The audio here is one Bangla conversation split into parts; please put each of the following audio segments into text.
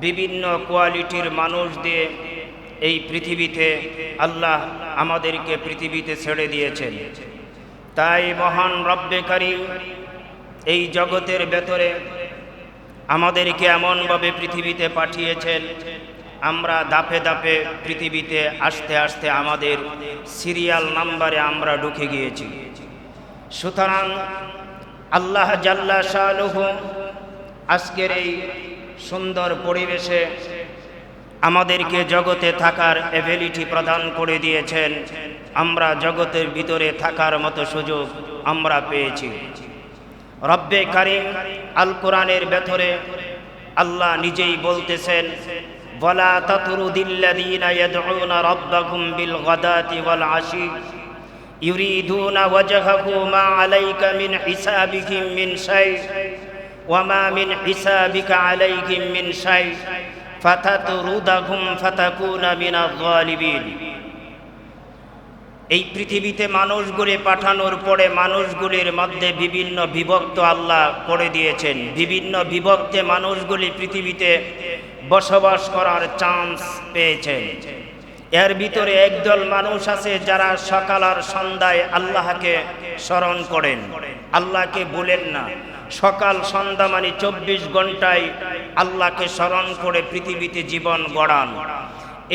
বিভিন্ন কোয়ালিটির মানুষ দিয়ে এই পৃথিবীতে আল্লাহ আমাদেরকে পৃথিবীতে ছেড়ে দিয়েছেন। তাই মহান রব্বে কারীম এই জগতের ভেতরে আমাদেরকে এমনভাবে পৃথিবীতে পাঠিয়েছেন, আমরা ধাপে ধাপে পৃথিবীতে আস্তে আস্তে আমাদের সিরিয়াল নাম্বারে আমরা ঢুকে গিয়েছি। সুতরাং আল্লাহ জাল্লা শানুহু আজকের এই সুন্দর পরিবেশে আমাদেরকে জগতে থাকার এবিলিটি প্রদান করে দিয়েছেন। আমরা জগতের ভিতরে থাকার মতো সুযোগ আমরা পেয়েছি। রব্বে কারীম আল কোরআনের ভেতরে আল্লাহ নিজেই বলতেছেন, ওয়ালা তাতরুদিল্লাযীনা ইয়াদউনা রাব্বাহুম বিল গাদাতি ওয়াল আশি ইউরিদুনা ওয়াজহাহু মা আলাইকা মিন হিসাবিহিম মিন শাই ওয়া মা মিন হিসাবিকা আলাইহিম মিন শাই ফাতাতরুদাহুম ফাতাকুনা মিনাল যালিমিন। এই পৃথিবীতে মানুষগুলি পাঠানোর পরে মানুষগুলির মধ্যে বিভিন্ন বিভক্ত আল্লাহ করে দিয়েছেন। বিভিন্ন বিভক্তে মানুষগুলি পৃথিবীতে বসবাস করার চান্স পেয়েছেন। এর ভিতরে একদল মানুষ আছে যারা সকাল আর সন্ধ্যায় আল্লাহকে স্মরণ করেন, আল্লাহকে ভুলেন না। সকাল সন্ধ্যা মানে 24 ঘন্টায় আল্লাহকে স্মরণ করে পৃথিবীতে জীবন গড়ান।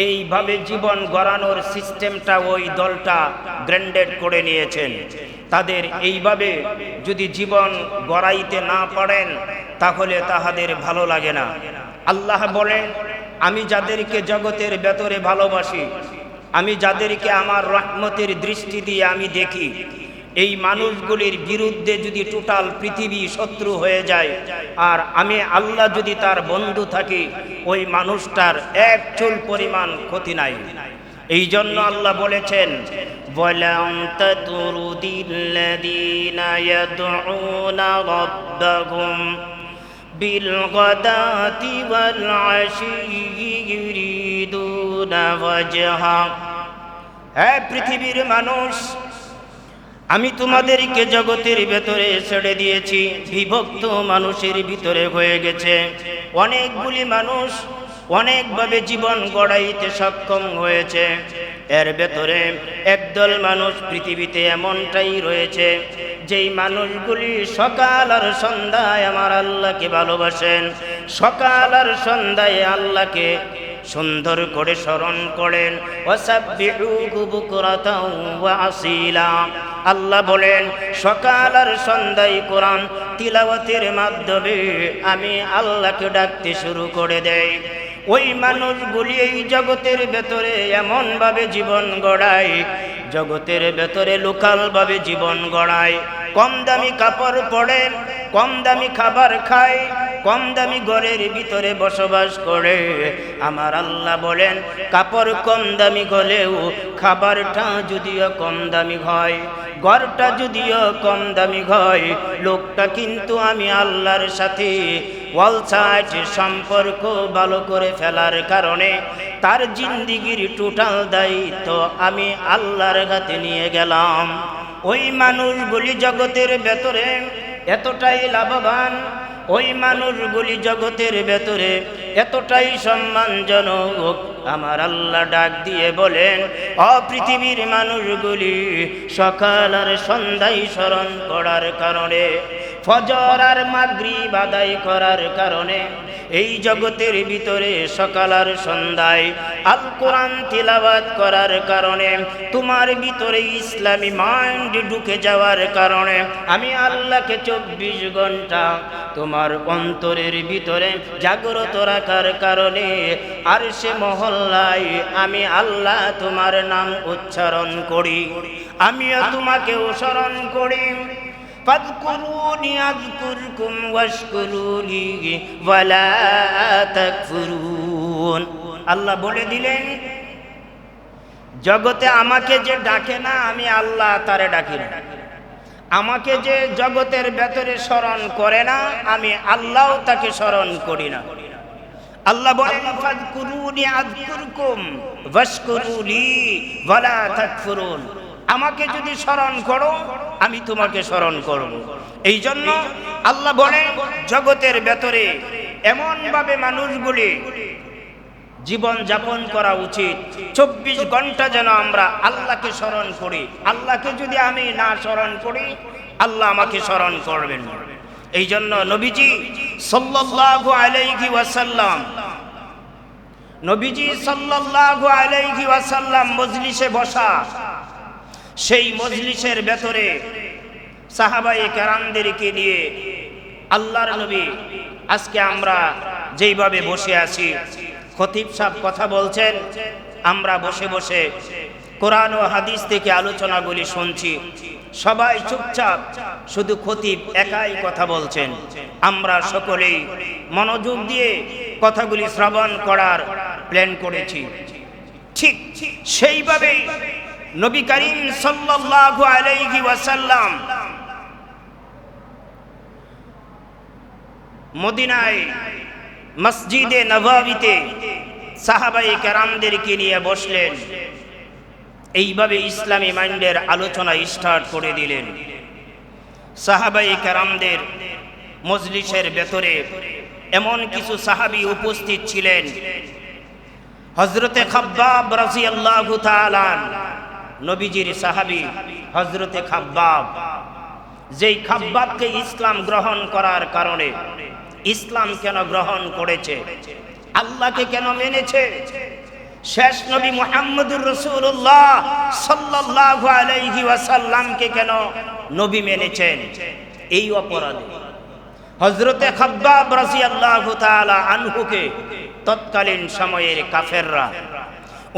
এইভাবে জীবন গড়ানোর সিস্টেমটা ওই দলটা গ্র্যান্ডেড করে নিয়েছেন। তাদের এইভাবে যদি জীবন গড়াইতে না পারেন তাহলে তাহাদের ভালো লাগে না। আল্লাহ বলেন, আমি যাদেরকে জগতের ভেতরে ভালোবাসি, আমি যাদেরকে আমার রহমতের দৃষ্টি দিয়ে আমি দেখি, এই মানুষগুলির বিরুদ্ধে যদি টোটাল পৃথিবী শত্রু হয়ে যায় আর আমি আল্লাহ যদি তার বন্ধু থাকি, ওই মানুষটার এক চুল পরিমাণ ক্ষতি নাই। এই জন্য আল্লাহ বলেছেন, ওয়ালাম তাতরুদিল্লাযীনা ইয়াদউনা রাব্বাহুম বিল গাদাতি ওয়াল আশি ইউরিদুনা ওয়াজহা। হে পৃথিবীর মানুষ, আমি তোমাদেরকে জগতের ভেতরে ছেড়ে দিয়েছি। বিভক্ত মানুষের ভিতরে হয়ে গেছে। অনেকগুলি মানুষ অনেকভাবে জীবন গড়াইতে সক্ষম হয়েছে। এর ভেতরে একদল মানুষ পৃথিবীতে এমনটাই রয়েছে যেই মানুষগুলি সকাল আর সন্ধ্যায় আমার আল্লাহকে ভালোবাসেন, সকাল আর সন্ধ্যায় আল্লাহকে সুন্দর করে স্মরণ করেন। ওয়াসাব্বিহুহু বুকরাতাও ওয়া আসীলা। আল্লাহ বলেন, সকাল আর সন্ধ্যায় কোরআন তিলাওয়াতের মাধ্যমে আমি আল্লাহকে ডাকতে শুরু করে দেই। ওই মানুষগুলি এই জগতের ভেতরে এমনভাবে জীবন গড়ায়, জগতের ভেতরে লোকালভাবে জীবন গড়ায়। কম দামি কাপড় পরে, কম দামি খাবার খায়, কম দামি ঘরের ভিতরে বসবাস করে। আমার আল্লাহ বলেন, কাপড় কম দামি হলেও খাবারটা যদিও কম দামি হয়, ঘরটা যদিও কম দামি হয়, লোকটা কিন্তু আমি আল্লাহর সাথে ওয়ালসাইট সম্পর্ক ভালো করে ফেলার কারণে তার জিন্দিগির টোটাল দায়িত্ব আমি আল্লাহর হাতে নিয়ে গেলাম। ওই মানুষগুলি জগতের ভেতরে এতটাই লাভবান, ওই মানুষগুলি জগতের ভেতরে এতটাই সম্মানজনক। আমার আল্লাহ ডাক দিয়ে বলেন, পৃথিবীর মানুষগুলি সকাল আর সন্ধ্যায় স্মরণ করার কারণে, ফজর আর মাগরিব আদায় করার কারণে, এই জগতের ভিতরে সকাল আর সন্ধ্যায় আল কোরআন তিলাওয়াত করার কারণে, তোমার ভিতরে ইসলামী মাইন্ড ঢুকে যাওয়ার কারণে, আমি আল্লাহকে 24 ঘন্টা তোমার অন্তরের ভিতরে জাগ্রত রাখার কারণে আরশে মহল্লায় আমি আল্লাহ তোমার নাম উচ্চারণ করি, আমিও তোমাকেও স্মরণ করি। ফাযকুরুনি আযকুরকুম ওয়াশকুরুলি ওয়ালা তাকফুরুন। আল্লাহ বলে দিলেন, জগতে আমাকে যে ডাকে না আমি আল্লাহ তারে ডাকি না, আমাকে যে জগতের ভেতরে স্মরণ করে না আমি আল্লাহ তাকে স্মরণ করি না। আল্লাহ বলেন, ফাযকুরুনি আযকুরকুম ওয়াশকুরুলি ওয়ালা তাকফুরুন। আমাকে যদি স্মরণ করো আমি তোমাকে স্মরণ করব। এই জন্য আল্লাহ বলেন, জগতের ভেতরে এমনভাবে মানুষগুলি জীবন যাপন করা উচিত 24 ঘন্টা যেন আমরা আল্লাহকে স্মরণ করি। আল্লাহকে যদি আমি না স্মরণ করি, আল্লাহ আমাকে স্মরণ করবেন। এই জন্য নবীজি সাল্লাল্লাহু আলাইহি ওয়াসাল্লাম মজলিসে বসা, সেই মজলিসের ভেতরে সাহাবায়ে কেরামদেরকে নিয়ে আল্লাহর নবী, আজকে আমরা যেইভাবে বসে আছি, খতিব সাহেব কথা বলছেন, আমরা বসে বসে কোরআন ও হাদিস থেকে আলোচনাগুলি শুনছি, সবাই চুপচাপ, শুধু খতিব একাই কথা বলছেন। আমরা সকলেই মনোযোগ দিয়ে কথাগুলি শ্রবণ করার প্ল্যান করেছি। ঠিক সেইভাবেই নবী করিম সাল্লাল্লাহু আলাইহি ওয়াসাল্লাম মদিনায় মসজিদে নববীতে সাহাবায়ে কেরামদেরকে নিয়ে বসলেন। এইভাবে ইসলামী মাইন্ডের আলোচনা স্টার্ট করে দিলেন। সাহাবায়ে কেরামদের মজলিসের ভেতরে এমন কিছু সাহাবী উপস্থিত ছিলেন। হযরতে খাব্বাব রাদিয়াল্লাহু তাআলা, নবীজির সাহাবী হযরতে খাব্বাব, যেই খাব্বাবকে ইসলাম গ্রহণ করার কারণে, ইসলাম কেন গ্রহণ করেছে, আল্লাহকে কেন মেনেছে, শেষ নবী মুহাম্মদুর রাসূলুল্লাহ সাল্লাল্লাহু আলাইহি ওয়াসাল্লামকে কেন নবী মেনেছেন, এই অপরাধে হযরতে খাব্বাব রাদিয়াল্লাহু তাআলা আনহুকে তৎকালীন সময়ের কাফেররা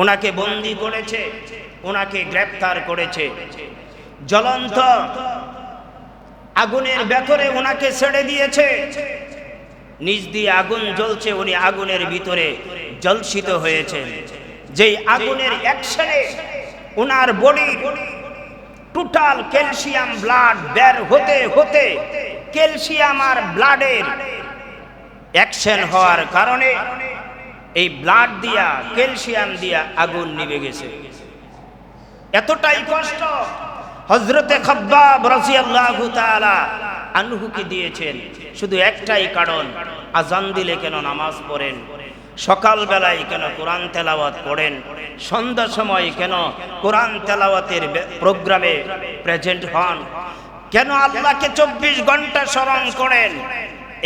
ওনাকে বন্দী করেছে, ওনাকে গ্রেফতার করেছে, জ্বলন্ত আগুনের ভেতরে ওনাকে ছেড়ে দিয়েছে। নিজ দিয়ে আগুন জ্বলছে, উনি আগুনের ভিতরে জ্বলসিত হয়েছেন। যেই আগুনের অ্যাকশনে ওনার বডি টোটাল ক্যালসিয়াম ব্লাড বের হতে হতে ক্যালসিয়াম আর ব্লাডের অ্যাকশন হওয়ার কারণে এই ব্লাড দিয়া, ক্যালসিয়াম দিয়া আগুন নিভে গেছে। এতটাই কষ্ট হযরতে খাব্বাব রাদিয়াল্লাহু তাআলা আনহুকে দিয়েছেন, শুধু একটাই কারণ, আজান দিলে কেন নামাজ পড়েন, সকাল বেলায় কেন কোরআন তেলাওয়াত করেন, সন্ধ্যা সময় কেন কোরআন তেলাওয়াতের প্রোগ্রামে প্রেজেন্ট হন, কেন আল্লাহকে 24 ঘন্টা স্মরণ করেন।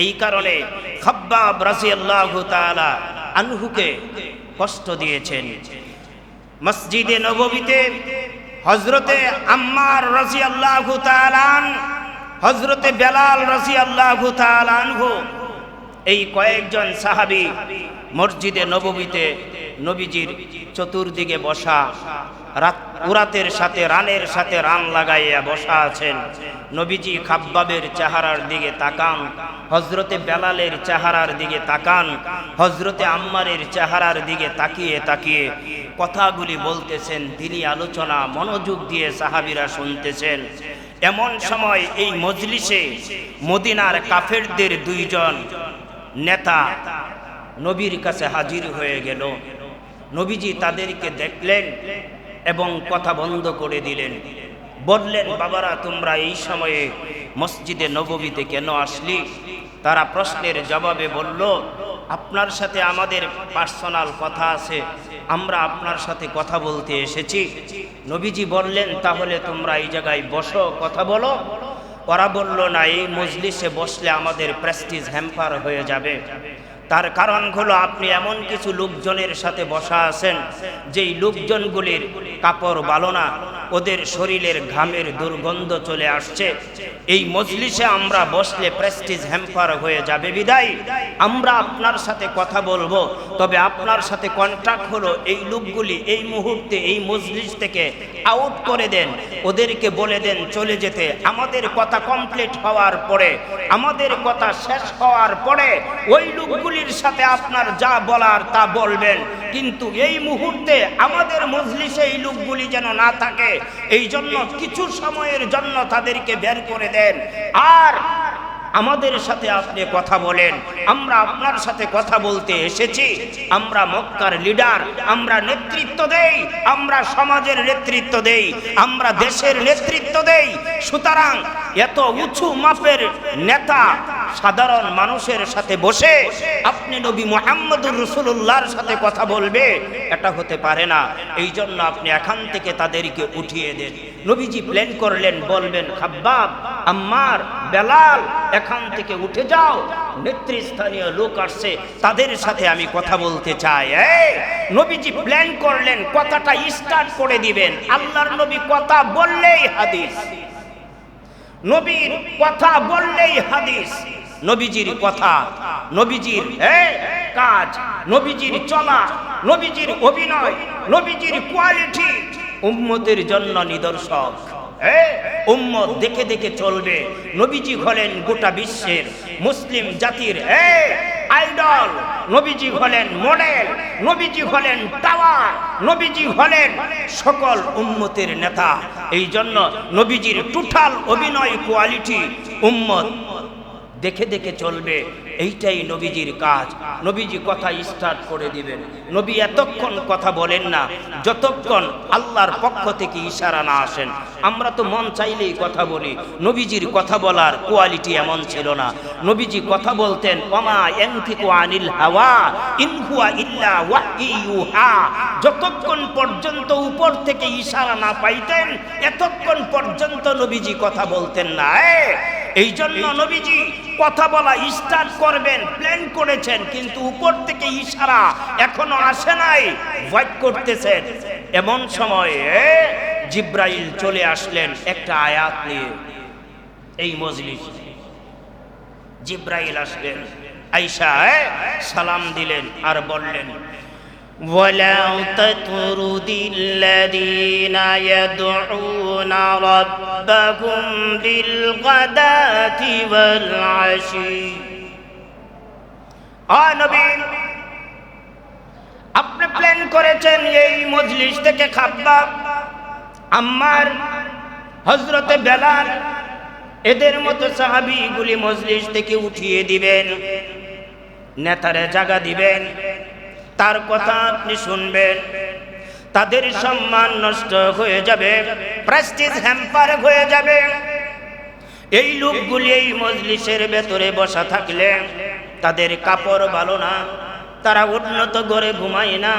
এই কারণে খাব্বাব রাদিয়াল্লাহু তাআলা আনহুকে কষ্ট দিয়েছেন। মসজিদে নববীতে হযরতে আম্মার রাদিয়াল্লাহু তাআলা, হযরতে বেলাল রাদিয়াল্লাহু তাআলা আনহু, এই কয়েকজন সাহাবী মসজিদে নববীতে নবীজির চতুর্দিকে বসা, উরাতের সাথে রানের সাথে রান লাগাইয়া বসা আছেন। নবীজি খাব্বাবের চেহারার দিকে তাকান, হযরতে বেলালের চেহারার দিকে তাকান, হযরতে আম্মারের চেহারার দিকে তাকিয়ে তাকিয়ে কথাগুলি বলতেছেন। তিনি আলোচনা মনোযোগ দিয়ে সাহাবীরা শুনতেছেন। এমন সময় এই মজলিসে মদিনার কাফেরদের 2 জন নেতা নবীর কাছে হাজির হয়ে গেল। নবীজি তাদেরকে দেখলেন এবং কথা বন্ধ করে দিলেন। বললেন, বাবারা, তোমরা এই সময়ে মসজিদে নববীতে কেন আসলি? তারা প্রশ্নের জবাবে বলল, আপনার সাথে আমাদের পার্সোনাল কথা আছে, আমরা আপনার সাথে কথা বলতে এসেছি। নবীজি বললেন, তাহলে তোমরা এই জায়গায় বসো, কথা বলো। ওরা বলল, না, এই মজলিসে বসলে আমাদের প্রেস্টিজ হ্যাম্পার হয়ে যাবে। তার কারণ হলো আপনি এমন কিছু লোকজনের সাথে বসা আছেন যেই লোকজনগুলির কাপড় ভালো না, ওদের শরীরের ঘামের দুর্গন্ধ চলে আসছে। এই মজলিসে আমরা বসলে প্রেস্টিজ হ্যাম্পার হয়ে যাবে, বিদায় আমরা আপনার সাথে কথা বলবো। তবে আপনার সাথে কন্ট্রাক্ট হলো এই লোকগুলি এই মুহূর্তে এই মজলিস থেকে আউট করে দেন, ওদেরকে বলে দেন চলে যেতে। আমাদের কথা কমপ্লিট হওয়ার পরে, আমাদের কথা শেষ হওয়ার পরে ওই লোকগুলির সাথে আপনার যা বলার তা বলবেন, কিন্তু এই মুহূর্তে আমাদের মজলিসে এই লোকগুলি যেন না থাকে, এই জন্য কিছু সময়ের জন্য তাদেরকে বের করে দেন, আর আমাদের সাথে আপনি কথা বলেন। আমরা আপনার সাথে কথা বলতে এসেছি। আমরা মক্কার লিডার, আমরা নেতৃত্ব দেই, আমরা সমাজের নেতৃত্ব দেই, আমরা দেশের নেতৃত্ব দেই। সুতরাং এত উঁচু মাপের নেতা সাধারণ মানুষের সাথে বসে আপনি নবী মুহাম্মদুর রাসূলুল্লাহর সাথে কথা বলবে, এটা হতে পারে না। এই জন্য আপনি এখান থেকে তাদেরকে উঠিয়ে দেন। নবীজি প্ল্যান করলেন, বলবেন খাব্বাব, আম্মার, বেলাল, এখান থেকে উঠে যাও, নেতৃস্থানীয় লোক আসছে, তাদের সাথে আমি কথা বলতে চাই। নবীজি প্ল্যান করলেন, কথাটা স্টার্ট করে দিবেন। আল্লাহর নবী কথা বললেই হাদিস, নবীর কথা বললেই হাদিস। নবীজির কথা, নবীজির কাজ, নবীজির চলা, নবীজির অভিনয়, নবীজির কোয়ালিটি উম্মতের জন্য নিদর্শক। উম্মত দেখে দেখে চলবে। নবীজি হলেন গোটা বিশ্বের মুসলিম জাতির আইডল, নবীজি হলেন মডেল, নবীজি হলেন টাওয়ার, নবীজি হলেন সকল উম্মতের নেতা। এই জন্য নবীজির টোটাল অভিনয় কোয়ালিটি উম্মত দেখে দেখে চলবে, এইটাই নবীজির কাজ। নবীজি কথা স্টার্ট করে দিবেন। নবী এতক্ষণ কথা বলেন না যতক্ষণ আল্লাহর পক্ষ থেকে ইশারা না আসেন। আমরা তো মন চাইলেই কথা বলি, নবীজির কথা বলার কোয়ালিটি এমন ছিল না। নবীজি কথা বলতেন, ওমা ইয়ানতিকু আনিল হাওয়া ইন হুয়া ইল্লা ওয়াহয়ুহা। যতক্ষণ পর্যন্ত উপর থেকে ইশারা না পাইতেন এতক্ষণ পর্যন্ত নবীজি কথা বলতেন না। এই জন্য নবীজি কথা বলা স্টার্ট করবেন প্ল্যান করেছেন, কিন্তু উপর থেকে ইশারা এখনো আসে নাই, ওয়েট করতেছেন। এমন সময়ে জিব্রাইল চলে আসলেন একটা আয়াত নিয়ে। এই মজলিস জিব্রাইল আসলেন, আয়েশা সালাম দিলেন আর বললেন, وَلَا تَطْرُدِ الَّذِينَ يَدْعُونَ رَبَّهُمْ بِالْغَدَاةِ وَالْعَشِيِّ। নবী, আপনি প্ল্যান করেছেন এই মজলিস থেকে খাব্বাব, আম্মার, হযরতে বেলাল, এদের মতো সাহাবীগুলি মজলিস থেকে উঠিয়ে দিবেন, নেতারে জায়গা দিবেন, তার কথা আপনি শুনবেন, তাদের সম্মান নষ্ট হয়ে যাবে, প্রেস্টিজ হ্যাম্পার হয়ে যাবে। এই লোকগুলি এই মজলিসের ভেতরে বসা থাকলে তাদের কাপড় ভালো না, তারা উন্নত ঘরে ঘুমায় না,